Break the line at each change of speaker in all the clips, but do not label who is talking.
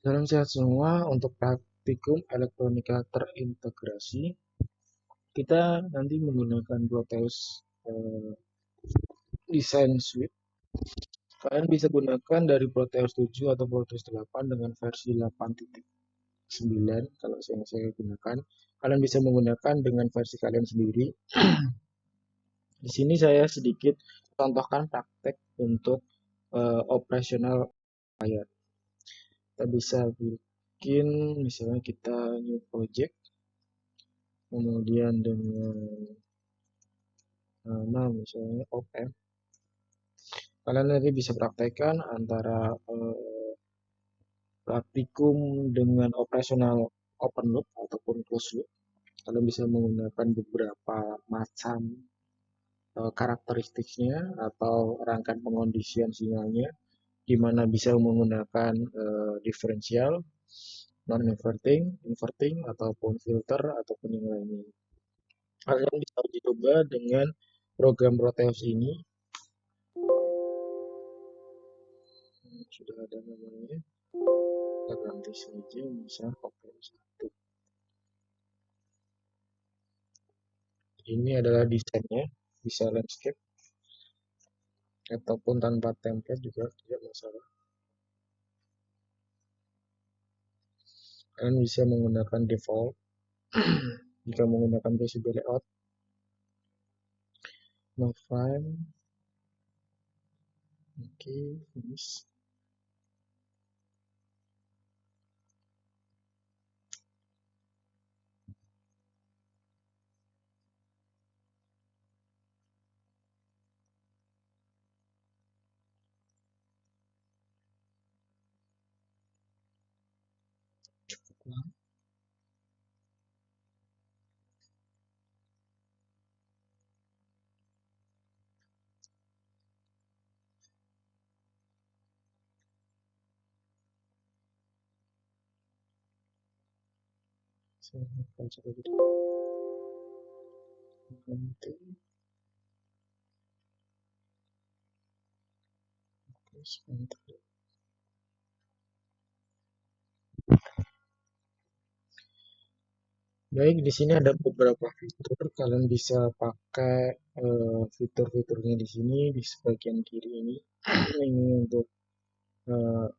Salam sehat semua. Untuk praktikum elektronika terintegrasi, kita nanti menggunakan Proteus Design Suite. Kalian bisa gunakan dari Proteus 7 atau Proteus 8 dengan versi 8.9 kalau saya gunakan. Kalian bisa menggunakan dengan versi kalian sendiri. Di sini saya sedikit contohkan praktek untuk operasional layar. Kita bisa bikin misalnya kita new project, kemudian dengan nama misalnya OPM. Kalian nanti bisa praktekkan antara praktikum dengan operasional open loop ataupun closed loop. Kalian bisa menggunakan beberapa macam karakteristiknya atau rangkaian pengondisian sinyalnya, di mana bisa menggunakan diferensial, non-inverting, inverting, ataupun filter, ataupun yang lainnya. Kalian bisa uji coba dengan program Proteus ini. Sudah ada namanya. Kita ganti saja misal Proteus 1. Ini adalah desainnya, bisa landscape ataupun tanpa template juga tidak masalah. Kalian bisa menggunakan default jika menggunakan PCB layout. No file. Oke, finish. Cukuplah. Saya akan coba ganti. Sebentar. Baik, di sini ada beberapa fitur. Kalian bisa pakai fitur-fiturnya di sini di sebagian kiri ini. Ini untuk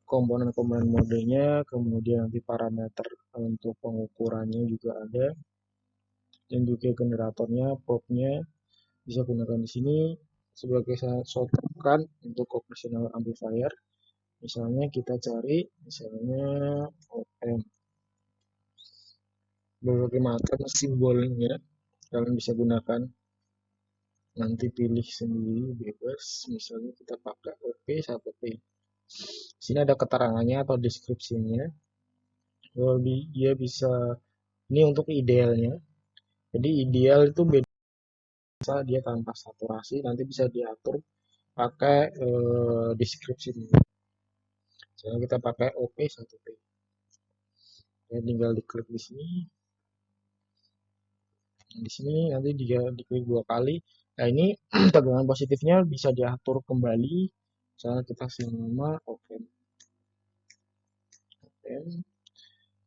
komponen-komponen modenya, kemudian nanti parameter untuk pengukurannya juga ada, dan juga generatornya, probnya bisa gunakan di sini sebagai shortcut untuk operational amplifier. Misalnya kita cari misalnya OM, berbagai macam simbolnya kalian bisa gunakan, nanti pilih sendiri bebas, misalnya kita pakai OP1P. Sini ada keterangannya atau deskripsinya. Dia bisa, ini untuk idealnya, jadi ideal itu bisa dia tanpa saturasi, nanti bisa diatur pakai deskripsi. Misalnya kita pakai OP1P, ya, tinggal diklik di sini. Di sini nanti dia diklik 2 kali. Nah, ini tegangan positifnya bisa diatur kembali. Misalnya kita kasih nama open.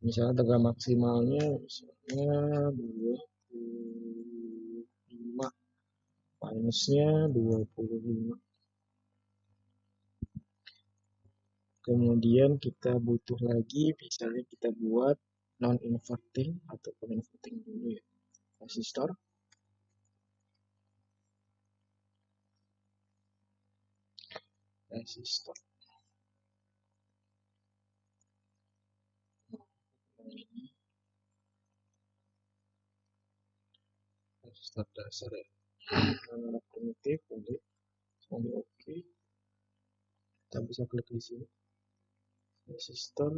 Misalnya tegangan maksimalnya misalnya 25, minusnya 25. Kemudian kita butuh lagi, misalnya kita buat non-inverting ataupun inverting dulu ya, resistor. Resistor. Ini resistor dasar ya. Primitif, boleh. Sampai oke. Kita bisa klik di sini. Resistor,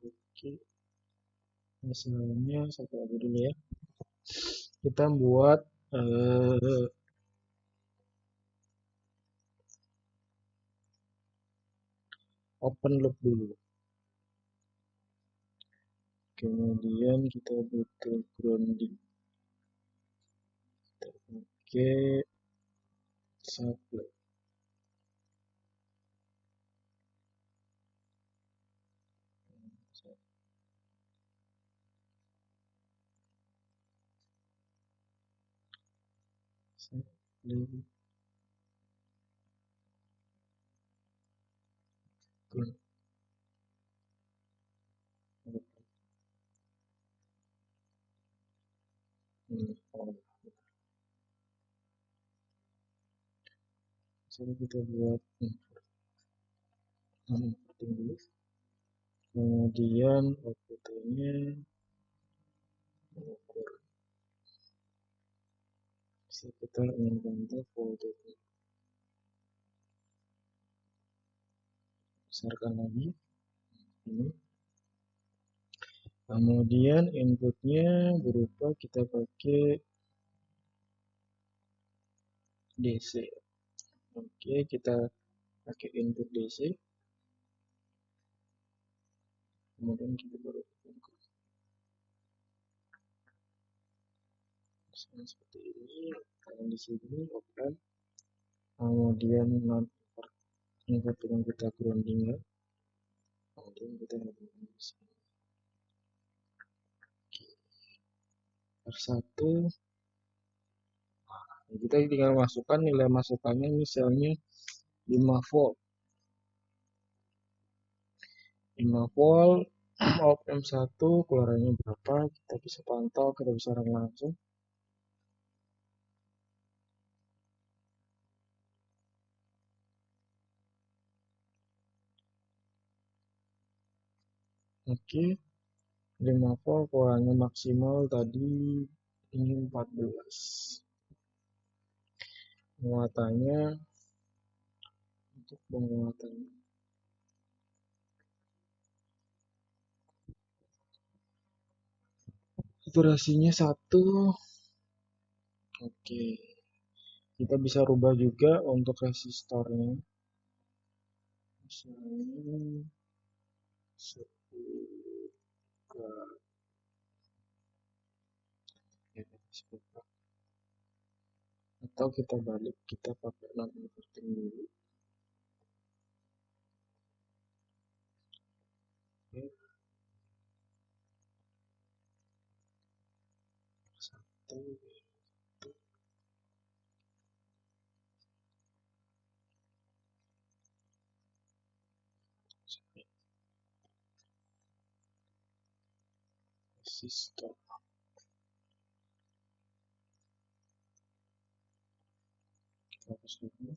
oke. Misalnya satu aja dulu ya. Kita buat open loop dulu. Kemudian kita butuh grounding. Kita pakai supply. Jadi kita buat importing dulu. Kemudian output-nya mengukur. Bisa kita ingin bentuk folder besarkan lagi ini. Kemudian inputnya berupa kita pakai DC. Oke, kita pakai input DC. Kemudian kita baru buka. Seperti ini. Kalian di sini open. Kemudian input yang kita grounding ya. Kemudian kita hubungkan di sini. R1. Kita tinggal masukkan nilai masukannya misalnya 5 volt. 5 volt out M1 keluarannya berapa, kita bisa pantau, kita bisa run langsung. Oke, 5 volt keluarannya maksimal tadi ini 14. Penguatannya untuk penguatannya saturasinya 1. Oke, kita bisa rubah juga untuk resistornya misalnya 10 atau kita balik, kita pakai non inverting dulu. Oke. Satu resistor. Kita hapus dulu.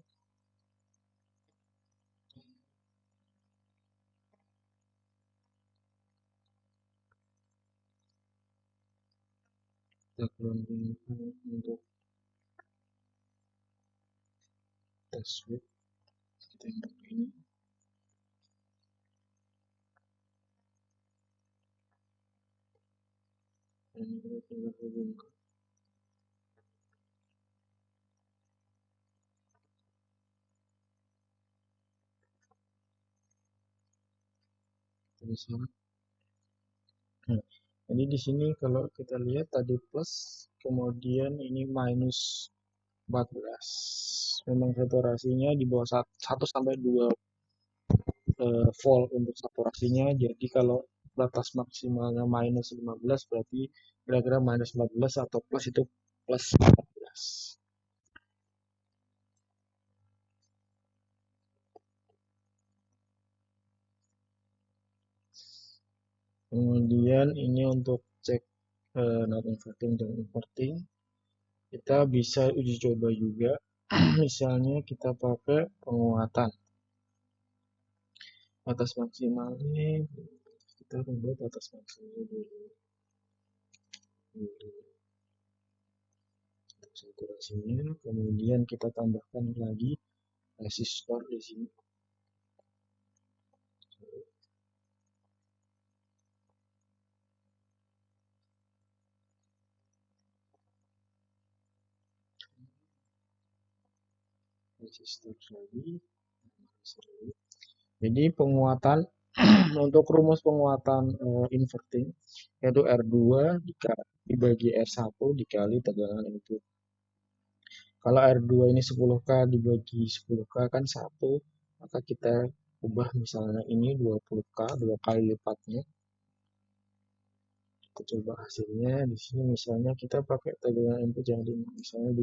Kita grounding untuk test switch. Kita input ini. Dan kita tinggal hubungkan. Bisa. Jadi di sini kalau kita lihat tadi plus, kemudian ini minus 14. Memang saturasinya di bawah 1 sampai 2 volt untuk saturasinya. Jadi kalau batas maksimalnya minus 15 berarti kira-kira minus 14 atau plus itu plus 14. Kemudian ini untuk cek non inverting dan inverting. Kita bisa uji coba juga. Misalnya kita pakai penguatan. Batas maksimalnya kita membuat batas maksimal dulu. Untuk saturasinya, kemudian kita tambahkan lagi resistor di sini. Resistor lagi. Jadi penguatan untuk rumus penguatan inverting yaitu R2 dibagi R1 dikali tegangan input. Kalau R2 ini 10K dibagi 10K kan 1, maka kita ubah misalnya ini 20K, 2 kali lipatnya. Kita coba hasilnya. Di sini misalnya kita pakai tegangan input yang di misalnya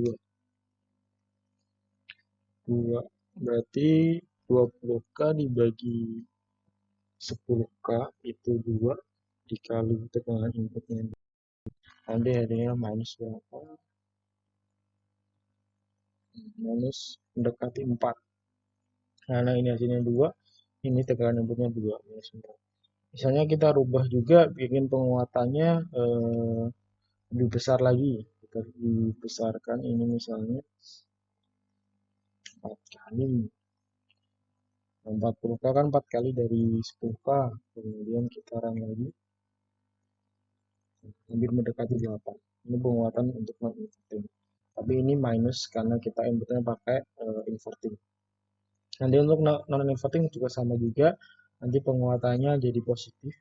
2 berarti 20K dibagi 10K itu 2 dikali tegangan inputnya. Nanti hasilnya minus berapa? Minus mendekati 4. Karena ini hasilnya 2, ini tegangan inputnya 2, minus 4. Misalnya kita rubah juga, bikin penguatannya lebih besar lagi. Kita dibesarkan ini misalnya 4 kali. 40K kan 4 kali dari 10K. Kemudian kita run lagi. Hampir mendekati 8. Ini penguatan untuk non-inverting. Tapi ini minus karena kita inputnya pakai inverting. Nanti untuk non-inverting juga sama juga. Nanti penguatannya jadi positif.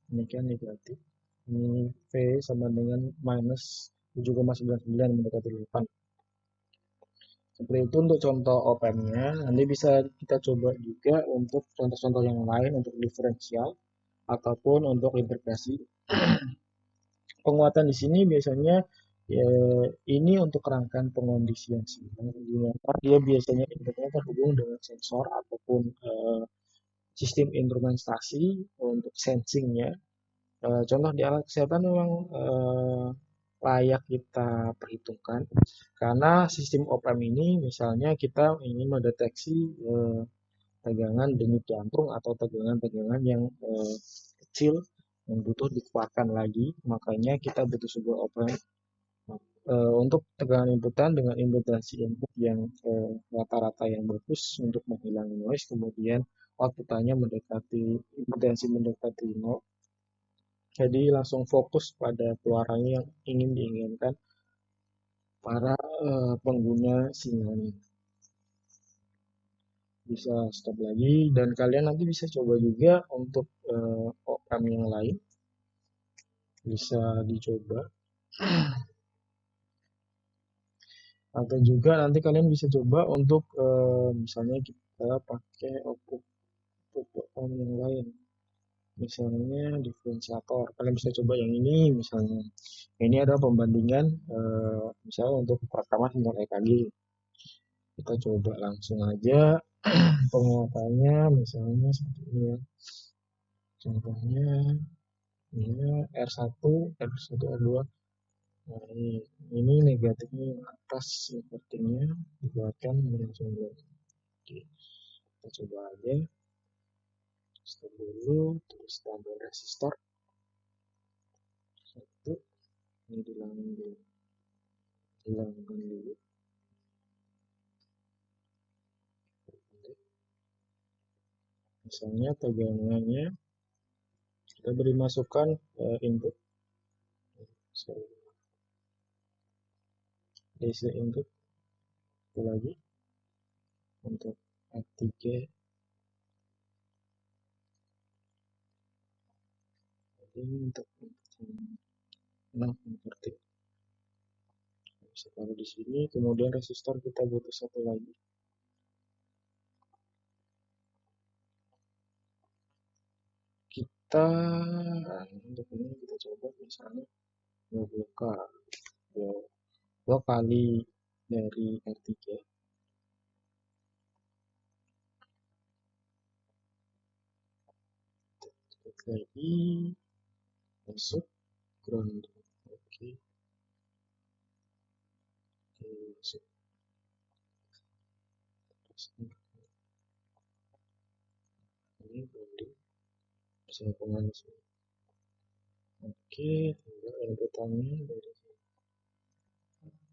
Ini kan negatif. Ini V sama dengan minus 7,99 mendekati 8. Seperti itu untuk contoh op-ampnya. Nanti bisa kita coba juga untuk contoh-contoh yang lain untuk diferensial ataupun untuk integrasi. Penguatan di sini biasanya ya, ini untuk rangkaian pengondisian sinyal. Dia biasanya internetnya terhubung dengan sensor ataupun sistem instrumentasi untuk sensingnya. Contoh di alat kesehatan memang layak kita perhitungkan karena sistem op-amp ini misalnya kita ingin mendeteksi tegangan denyut jantung atau tegangan-tegangan yang kecil yang butuh dikuatkan lagi, makanya kita butuh sebuah op-amp untuk tegangan inputan dengan impedance input yang rata-rata yang bagus untuk menghilangkan noise, kemudian outputannya mendekati impedansi mendekati 0. Jadi langsung fokus pada suaranya yang ingin diinginkan para pengguna sinyalnya. Bisa stop lagi dan kalian nanti bisa coba juga untuk op-amp yang lain. Bisa dicoba. Atau juga nanti kalian bisa coba untuk misalnya kita pakai output op-amp yang lain. Misalnya diferensiator. Kalian bisa coba yang ini misalnya. Ini adalah pembandingan misalnya untuk rekaman sinyal EKG. Kita coba langsung aja penguatannya misalnya seperti ini ya. Contohnya ini R1, R1, R2. Nah, ini negatifnya atas sepertinya dibuatkan langsung dulu. Oke, kita coba aja. Stop dulu, terus tambah resistor. 1, ini dihilangkan dulu. Misalnya tegangannya kita beri masukan input DC input itu lagi untuk F3 ini untuk non inverting bisa taruh di sini, kemudian resistor kita butuh satu lagi. Kita untuk ini kita coba misalnya 20K 2 kali dari R3 lagi masuk ground. Oke, masuk ini grounding bisa hubungan sini. Oke, tinggal inputannya dari sini.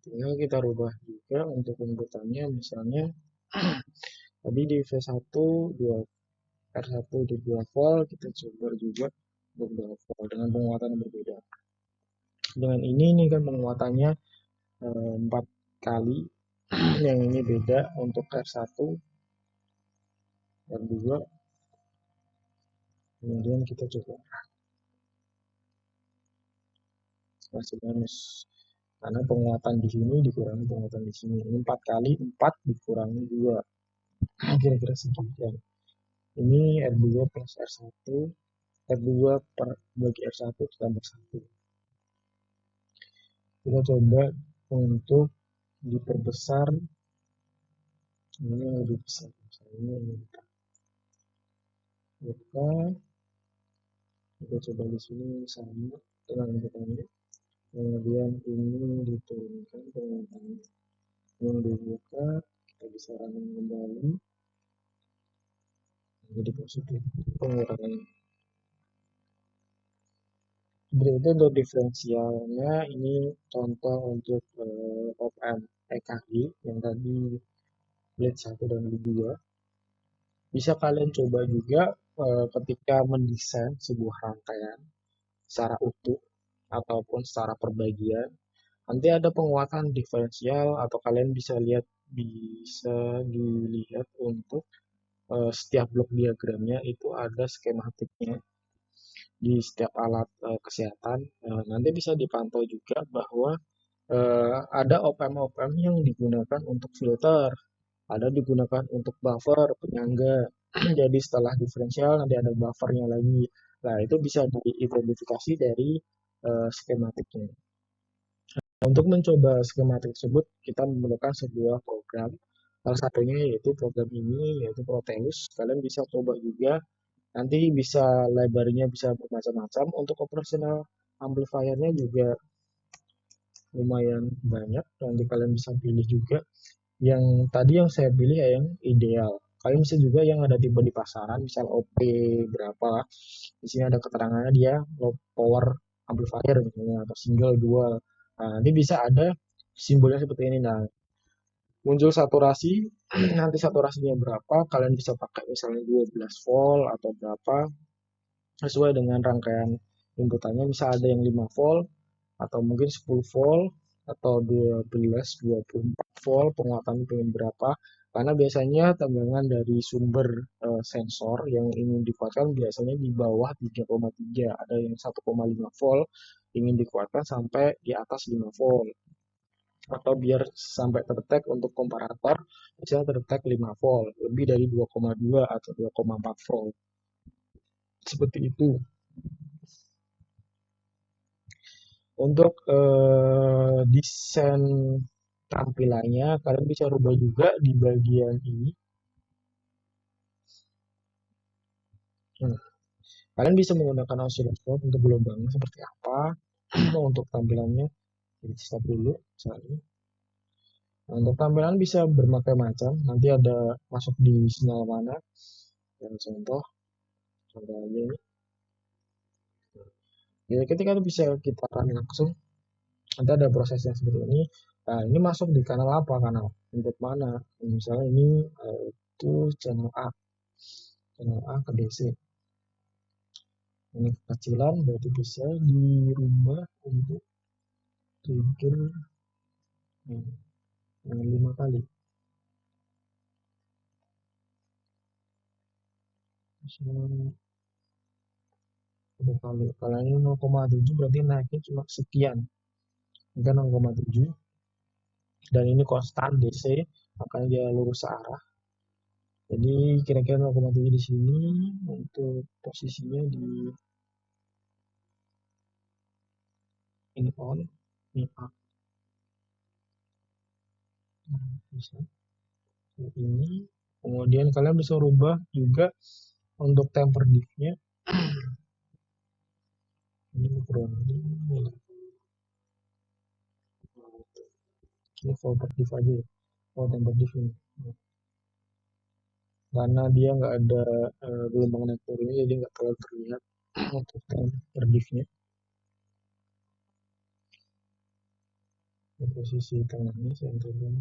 Tinggal kita rubah juga untuk inputannya misalnya tadi di V1 2 R1 di 2 volt, kita coba juga untuk 2 volt dengan penguatan yang berbeda. Dengan ini kan penguatannya 4 kali, yang ini beda untuk R1 R2. Kemudian kita coba masih minus karena penguatan di sini dikurangi penguatan di sini. Ini 4 kali 4 dikurangi 2, kira-kira sekian. Ini R2 plus R1 R2 per bagi R1 tambah 1. Kita coba untuk diperbesar ini yang lebih besar. Misalnya ini buka, kita coba di sini sama dengan bentukannya. Kemudian ini diturunkan penguatannya. Yang dibuka, kita bisa running kembali. Jadi positif pengurangannya. Berikut untuk diferensialnya, ini contoh untuk op-amp EKG yang tadi lead 1 dan lead 2. Bisa kalian coba juga ketika mendesain sebuah rangkaian secara utuh ataupun secara perbagian. Nanti ada penguatan diferensial atau kalian bisa dilihat untuk setiap blok diagramnya itu ada skematiknya di setiap alat kesehatan. Nanti bisa dipantau juga bahwa ada op-amp yang digunakan untuk filter, ada digunakan untuk buffer, penyangga. Jadi setelah diferensial nanti ada buffernya lagi. Nah, itu bisa diidentifikasi dari skematiknya. Untuk mencoba skematik tersebut, kita memerlukan sebuah program. Salah satunya yaitu program ini, yaitu Proteus. Kalian bisa coba juga. Nanti bisa library-nya bisa bermacam-macam. Untuk operational amplifier-nya juga lumayan banyak. Nanti kalian bisa pilih juga. Yang tadi yang saya pilih ya yang ideal. Kalian bisa juga yang ada tipe di pasaran, misal OP berapa. Di sini ada keterangannya dia low power amplifier misalnya atau single dual. Nah, nanti bisa ada simbolnya seperti ini. Nah, muncul saturasi, nanti saturasinya berapa, kalian bisa pakai misalnya 12 volt atau berapa, sesuai dengan rangkaian inputannya. Bisa ada yang 5 volt, atau mungkin 10 volt, atau 12, 24 volt, penguatannya pengen berapa. Karena biasanya tegangan dari sumber sensor yang ingin dikuatkan biasanya di bawah 3,3, ada yang 1,5 volt, ingin dikuatkan sampai di atas 5 volt. Atau biar sampai terdetek untuk komparator, bisa terdetek 5 volt, lebih dari 2,2 atau 2,4 volt. Seperti itu. Untuk desain tampilannya, kalian bisa rubah juga di bagian ini. Kalian bisa menggunakan oscilloscope untuk gelombangnya seperti apa. Untuk tampilannya, kita stop dulu. Misalnya. Nah, untuk tampilan bisa bermacam-macam. Nanti ada masuk di sinyal mana. Dan contoh aja ini. Jadi ketika itu bisa kita run langsung. Nanti ada prosesnya seperti ini. Nah, ini masuk di kanal apa? Kanal input mana? Misalnya ini itu channel A ke DC. Ini kekecilan berarti bisa dirubah untuk trigger 5 kali. Misalnya 1 kali. Kalau ini 0,7 berarti naiknya cuma sekian. Ini 0,7. Dan ini konstan DC, makanya dia lurus searah. Jadi kira-kira 0,7 di sini untuk posisinya di ini on, ini up. Nah, bisa ini. Kemudian kalian bisa rubah juga untuk temper diff-nya. Ini ini temper diff aja ya. Temper diff ini. Karena dia nggak ada gelombang naik turunnya, jadi nggak terlalu terlihat untuk temper diff-nya. Posisi tengahnya center ini.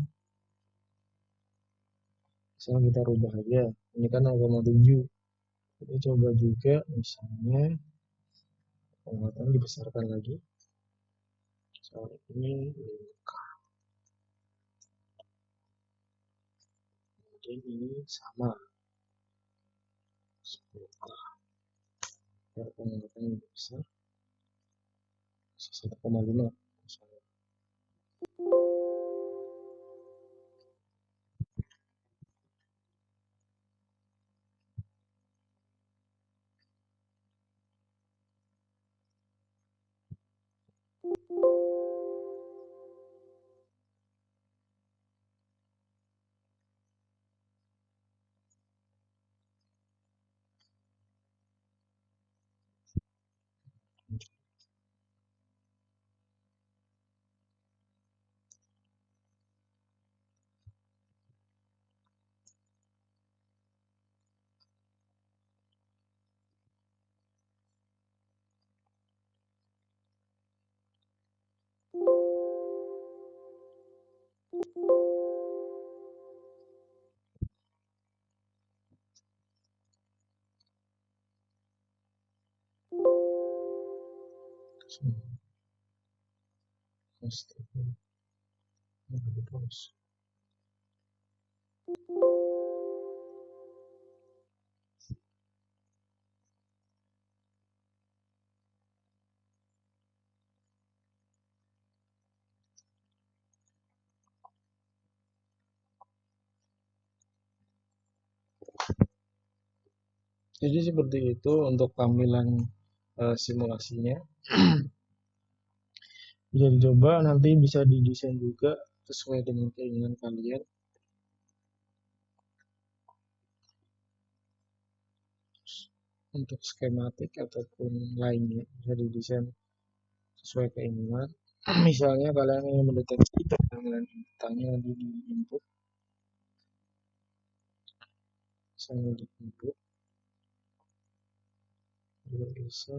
Misalnya kita rubah aja. Ini kan 0,7. Kita coba juga misalnya penguatan dibesarkan lagi. Soal ini 5K. Kemudian ini sama 10K. Biar penguatan lebih besar. 1,5 misalnya. Jadi seperti itu untuk tampilan simulasinya. Bisa dicoba, nanti bisa didesain juga sesuai dengan keinginan kalian. Untuk skematik ataupun lainnya bisa didesain sesuai keinginan. Misalnya kalian ingin mendeteksi tampilan inputannya di input, misalnya di input juga bisa.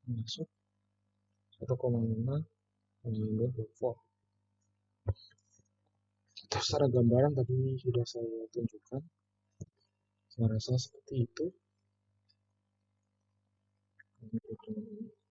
Masuk 1,5 mengambil 24. Secara gambaran tadi sudah saya tunjukkan. Saya rasa seperti itu.